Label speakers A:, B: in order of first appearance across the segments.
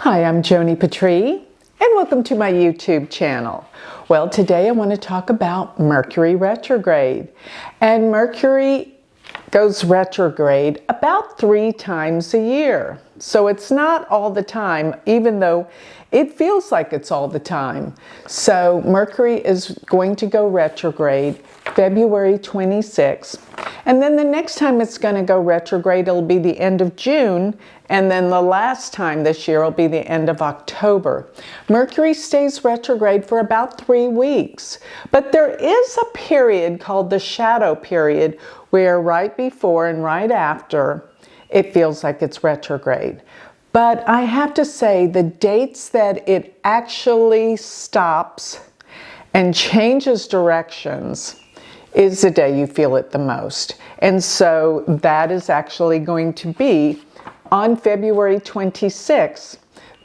A: Hi, I'm Joni Patry, and welcome to my YouTube channel. Well, today I want to talk about Mercury retrograde. And Mercury goes retrograde about 3 times a year. So it's not all the time, even though it feels like it's all the time. So Mercury is going to go retrograde February 26th. And then the next time it's going to go retrograde, it'll be the end of June. And then the last time this year will be the end of October. Mercury stays retrograde for about 3 weeks. But there is a period called the shadow period where right before and right after it feels like it's retrograde. But I have to say the dates that it actually stops and changes directions is the day you feel it the most. And so that is actually going to be on February 26th.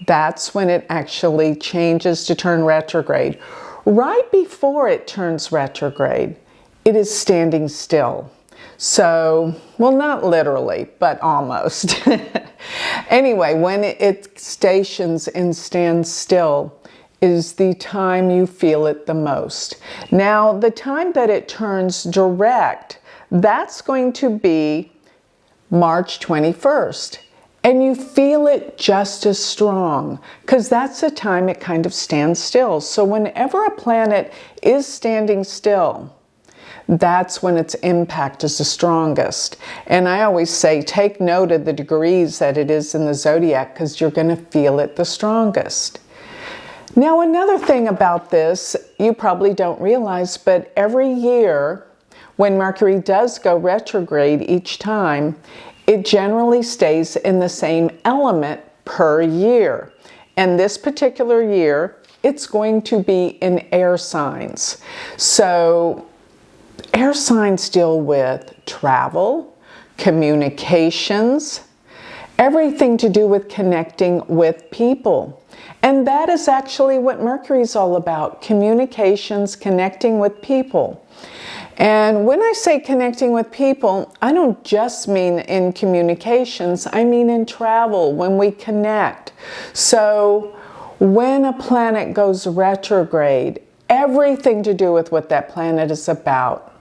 A: That's when it actually changes to turn retrograde. Right before it turns retrograde, it is standing still. So, well, not literally, but almost. Anyway, when it stations and stands still is the time you feel it the most. Now, the time that it turns direct, that's going to be March 21st. And you feel it just as strong because that's the time it kind of stands still. So whenever a planet is standing still, that's when its impact is the strongest. And I always say, take note of the degrees that it is in the zodiac because you're going to feel it the strongest. Now, another thing about this, you probably don't realize, but every year when Mercury does go retrograde each time, it generally stays in the same element per year. And this particular year, it's going to be in air signs. So air signs deal with travel, communications, everything to do with connecting with people. And that is actually what Mercury is all about, communications, connecting with people. And when I say connecting with people, I don't just mean in communications, I mean in travel, when we connect. So when a planet goes retrograde, everything to do with what that planet is about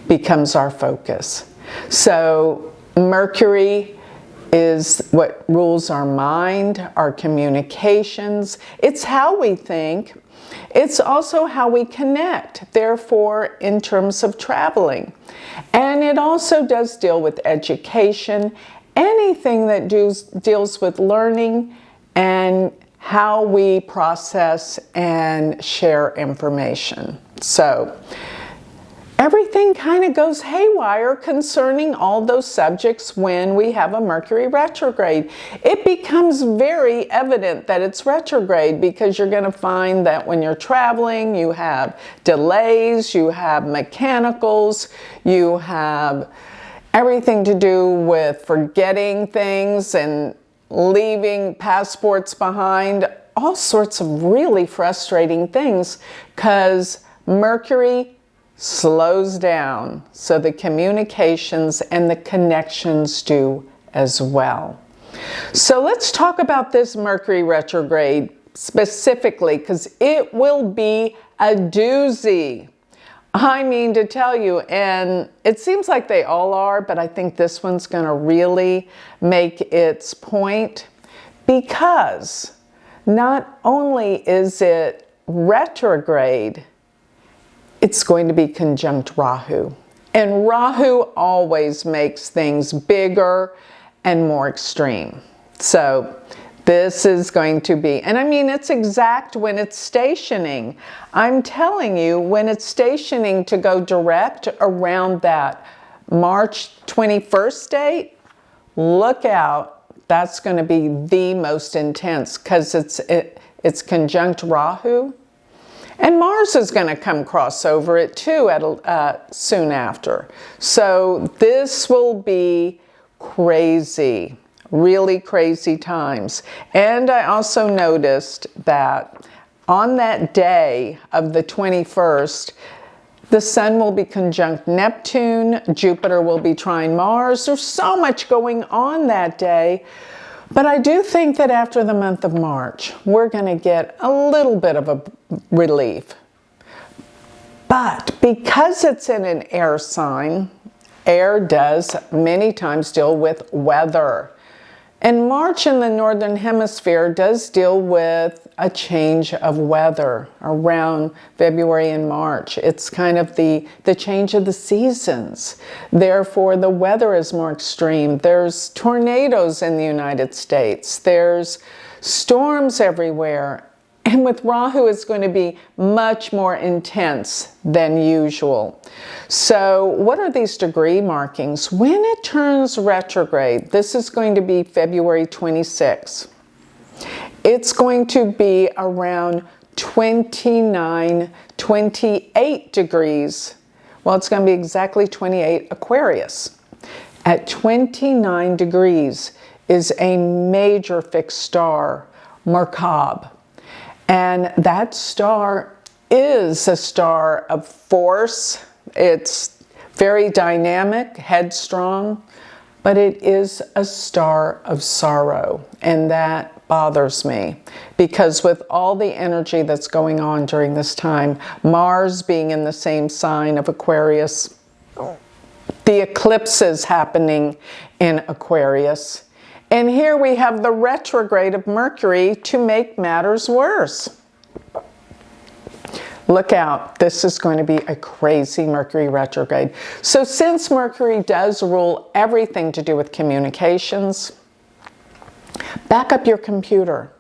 A: becomes our focus. So Mercury is what rules our mind, our communications. It's how we think. It's also how we connect, therefore, in terms of traveling. And it also does deal with education, anything that deals with learning and how we process and share information. So everything kind of goes haywire concerning all those subjects when we have a Mercury retrograde. It becomes very evident that it's retrograde because you're going to find that when you're traveling, you have delays, you have mechanicals, you have everything to do with forgetting things and leaving passports behind, all sorts of really frustrating things because Mercury slows down, so the communications and the connections do as well. So let's talk about this Mercury retrograde specifically because it will be a doozy. I mean to tell you, and it seems like they all are, but I think this one's going to really make its point because not only is it retrograde, it's going to be conjunct Rahu. And Rahu always makes things bigger and more extreme. So this is going to be, and I mean, it's exact when it's stationing. I'm telling you, when it's stationing to go direct around that March 21st date, look out. That's going to be the most intense because it's conjunct Rahu. And Mars is going to come cross over it too soon after. So this will be crazy, really crazy times. And I also noticed that on that day of the 21st, the Sun will be conjunct Neptune, Jupiter will be trine Mars. There's so much going on that day. But I do think that after the month of March, we're going to get a little bit of a relief. But because it's in an air sign, air does many times deal with weather. And March in the Northern Hemisphere does deal with a change of weather around February and March. It's kind of the change of the seasons. Therefore, the weather is more extreme. There's tornadoes in the United States. There's storms everywhere. And with Rahu, it's going to be much more intense than usual. So what are these degree markings? When it turns retrograde, this is going to be February 26. It's going to be around 29, 28 degrees. Well, it's going to be exactly 28 Aquarius. At 29 degrees is a major fixed star, Macob. And that star is a star of force. It's very dynamic, headstrong, but it is a star of sorrow. And that bothers me because with all the energy that's going on during this time, Mars being in the same sign of Aquarius, the eclipses happening in Aquarius, and here we have the retrograde of Mercury to make matters worse. Look out, this is going to be a crazy Mercury retrograde. So since Mercury does rule everything to do with communications, back up your computer.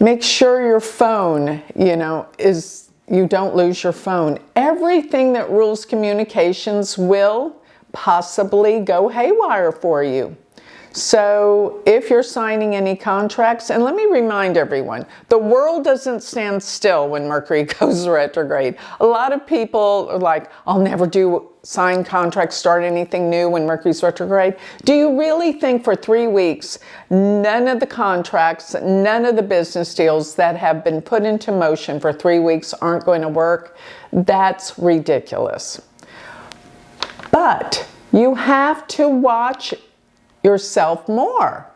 A: Make sure your phone, you don't lose your phone. Everything that rules communications will possibly go haywire for you. So if you're signing any contracts, and let me remind everyone, the world doesn't stand still when Mercury goes retrograde. A lot of people are like, I'll never sign contracts, start anything new when Mercury's retrograde. Do you really think for 3 weeks, none of the contracts, none of the business deals that have been put into motion for 3 weeks aren't going to work? That's ridiculous. But you have to watch yourself more.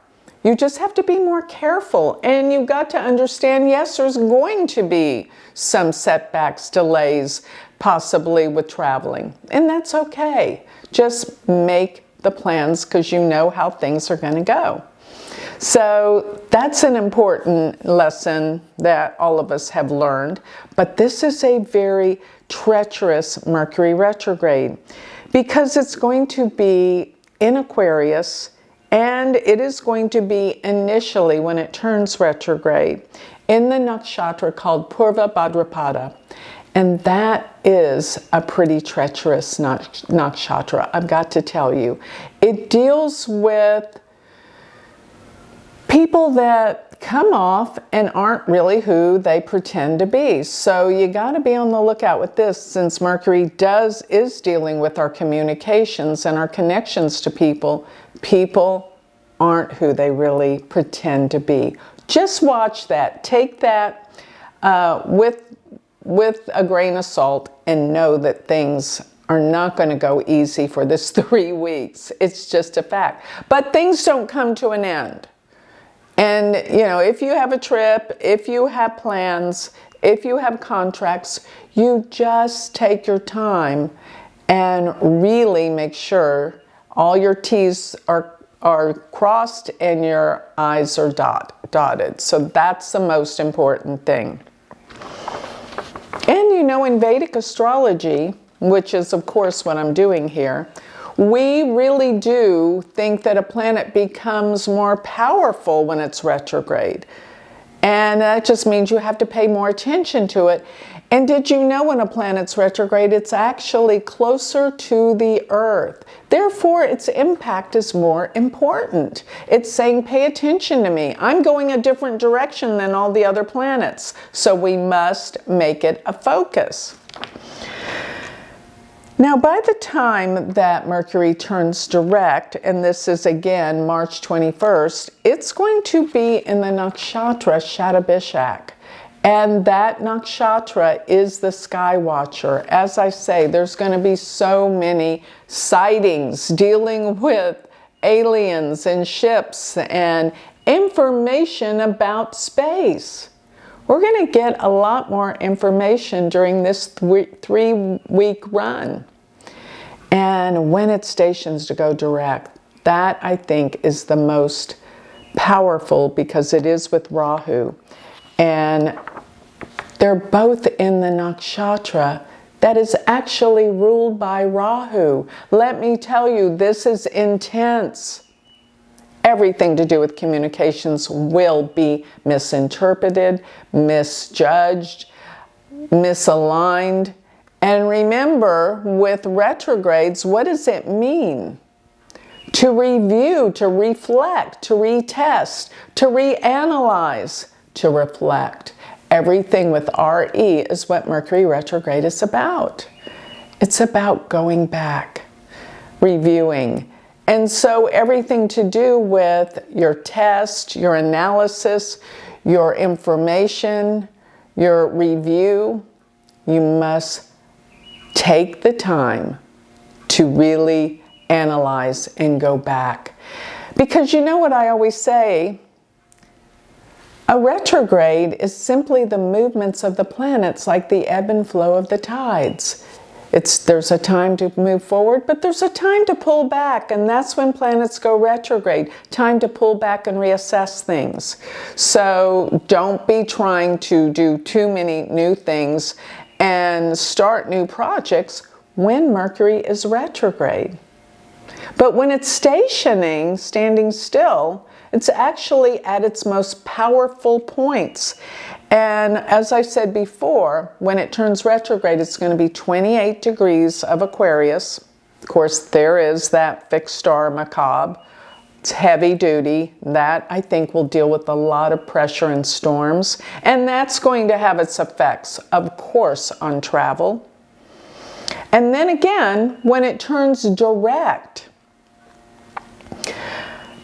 A: You just have to be more careful, and you've got to understand, yes, there's going to be some setbacks, delays, possibly with traveling, and that's okay. Just make the plans because you know how things are going to go. So that's an important lesson that all of us have learned, but this is a very treacherous Mercury retrograde because it's going to be in Aquarius. And it is going to be initially, when it turns retrograde, in the nakshatra called Purva Bhadrapada. And that is a pretty treacherous nakshatra, I've got to tell you. It deals with people that come off and aren't really who they pretend to be. So you got to be on the lookout with this, since Mercury is dealing with our communications and our connections to people. People aren't who they really pretend to be. Just watch that. Take that with a grain of salt and know that things are not going to go easy for this 3 weeks. It's just a fact. But things don't come to an end. And, if you have a trip, if you have plans, if you have contracts, you just take your time and really make sure all your T's are crossed and your I's are dotted. So that's the most important thing. And in Vedic astrology, which is of course what I'm doing here, we really do think that a planet becomes more powerful when it's retrograde. And that just means you have to pay more attention to it. And did you know when a planet's retrograde, it's actually closer to the Earth. Therefore, its impact is more important. It's saying, pay attention to me. I'm going a different direction than all the other planets. So we must make it a focus. Now, by the time that Mercury turns direct, and this is again March 21st, it's going to be in the nakshatra Shatabhishak. And that nakshatra is the sky watcher. As I say, there's going to be so many sightings dealing with aliens and ships and information about space. We're going to get a lot more information during this 3-week run. And when it stations to go direct, that I think is the most powerful because it is with Rahu. And they're both in the nakshatra that is actually ruled by Rahu. Let me tell you, this is intense. Everything to do with communications will be misinterpreted, misjudged, misaligned. And remember, with retrogrades, what does it mean? To review, to reflect, to retest, to reanalyze, to reflect. Everything with RE is what Mercury retrograde is about. It's about going back, reviewing. And so everything to do with your test, your analysis, your information, your review, you must take the time to really analyze and go back. Because you know what I always say? A retrograde is simply the movements of the planets, like the ebb and flow of the tides. There's a time to move forward, but there's a time to pull back, and that's when planets go retrograde. Time to pull back and reassess things. So don't be trying to do too many new things and start new projects when Mercury is retrograde. But when it's standing still, it's actually at its most powerful points. And as I said before, when it turns retrograde, it's going to be 28 degrees of Aquarius. Of course, there is that fixed star Macob. It's heavy duty. That, I think, will deal with a lot of pressure and storms. And that's going to have its effects, of course, on travel. And then again, when it turns direct,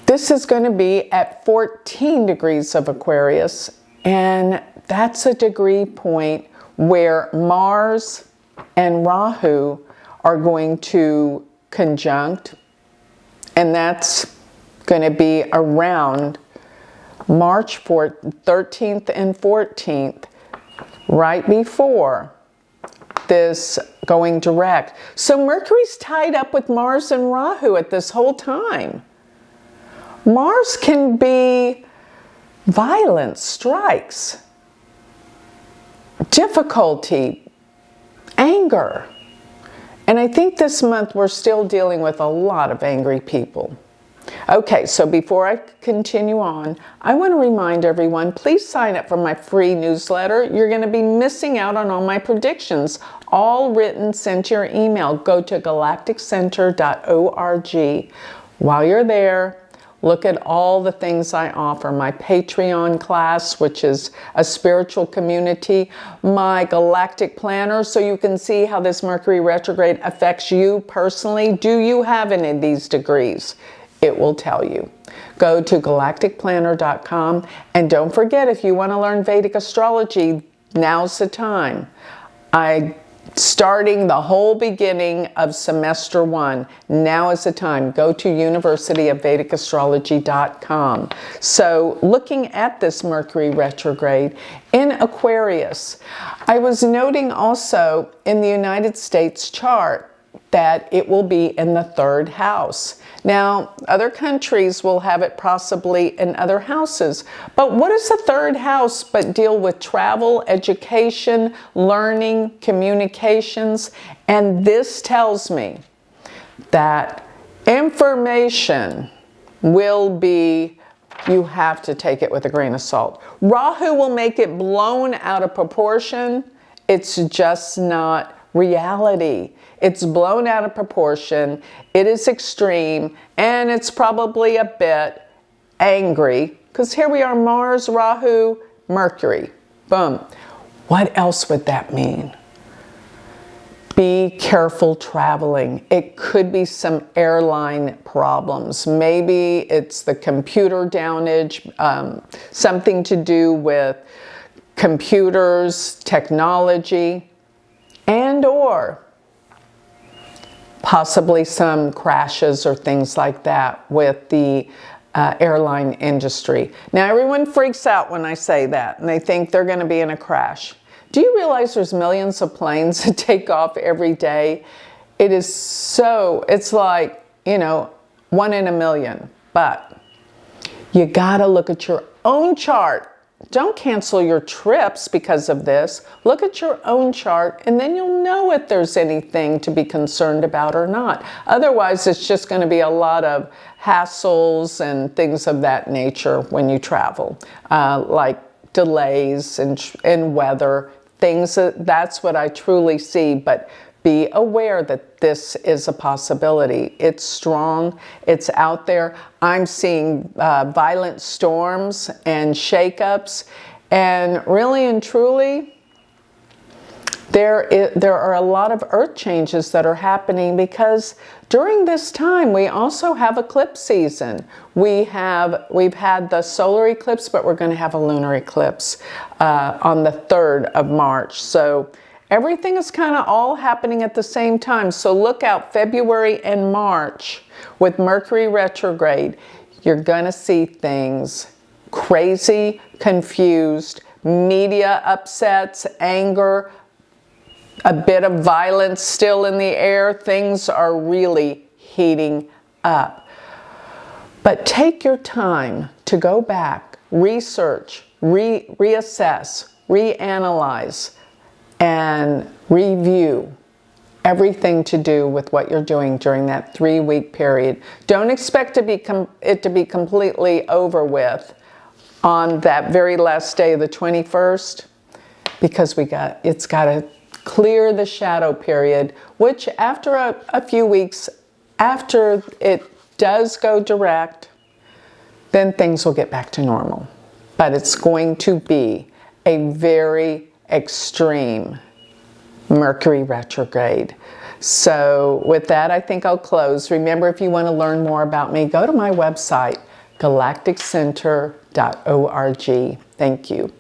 A: this is going to be at 14 degrees of Aquarius, and that's a degree point where Mars and Rahu are going to conjunct, and that's going to be around March 13th and 14th, right before this going direct. So Mercury's tied up with Mars and Rahu at this whole time. Mars can be violence, strikes, difficulty, anger. And I think this month we're still dealing with a lot of angry people. Okay, so before I continue on, I want to remind everyone, please sign up for my free newsletter. You're going to be missing out on all my predictions, all written, sent to your email. Go to galacticcenter.org. While you're there, look at all the things I offer. My Patreon class, which is a spiritual community. My galactic planner, so you can see how this Mercury retrograde affects you personally. Do you have any of these degrees? It will tell you. Go to galacticplanner.com. And don't forget, if you want to learn Vedic astrology, now's the time. Starting the whole beginning of semester 1. Now is the time. Go to universityofvedicastrology.com. So looking at this Mercury retrograde in Aquarius, I was noting also in the United States chart that it will be in the 3rd house. Now, other countries will have it possibly in other houses. But what is the 3rd house but deal with travel, education, learning, communications? And this tells me that information will be, you have to take it with a grain of salt. Rahu will make it blown out of proportion. It's just not reality. It's blown out of proportion, it is extreme, and it's probably a bit angry, because here we are, Mars, Rahu, Mercury. Boom. What else would that mean? Be careful traveling. It could be some airline problems. Maybe it's the computer downage, something to do with computers, technology, and or possibly some crashes or things like that with the airline industry. Now everyone freaks out when I say that and they think they're going to be in a crash. Do you realize there's millions of planes that take off every day? It is so, it's like, you know, 1 in a million. But you got to look at your own chart. Don't cancel your trips because of this. Look at your own chart and then you'll know if there's anything to be concerned about or not. Otherwise, it's just going to be a lot of hassles and things of that nature when you travel, like delays and weather, things that's what I truly see. But be aware that this is a possibility. It's strong. It's out there. I'm seeing violent storms and shakeups. And really and truly, there are a lot of earth changes that are happening because during this time, we also have eclipse season. We've had the solar eclipse, but we're going to have a lunar eclipse on the 3rd of March. So everything is kind of all happening at the same time. So look out February and March with Mercury retrograde. You're going to see things crazy, confused, media upsets, anger, a bit of violence still in the air. Things are really heating up. But take your time to go back, research, reassess, reanalyze, and review everything to do with what you're doing during that 3-week period. Don't expect it to be completely over with on that very last day, the 21st, because it's got to clear the shadow period, which after a few weeks, after it does go direct, then things will get back to normal. But it's going to be a very extreme Mercury retrograde. So with that, I think I'll close. Remember, if you want to learn more about me, go to my website, galacticcenter.org. Thank you.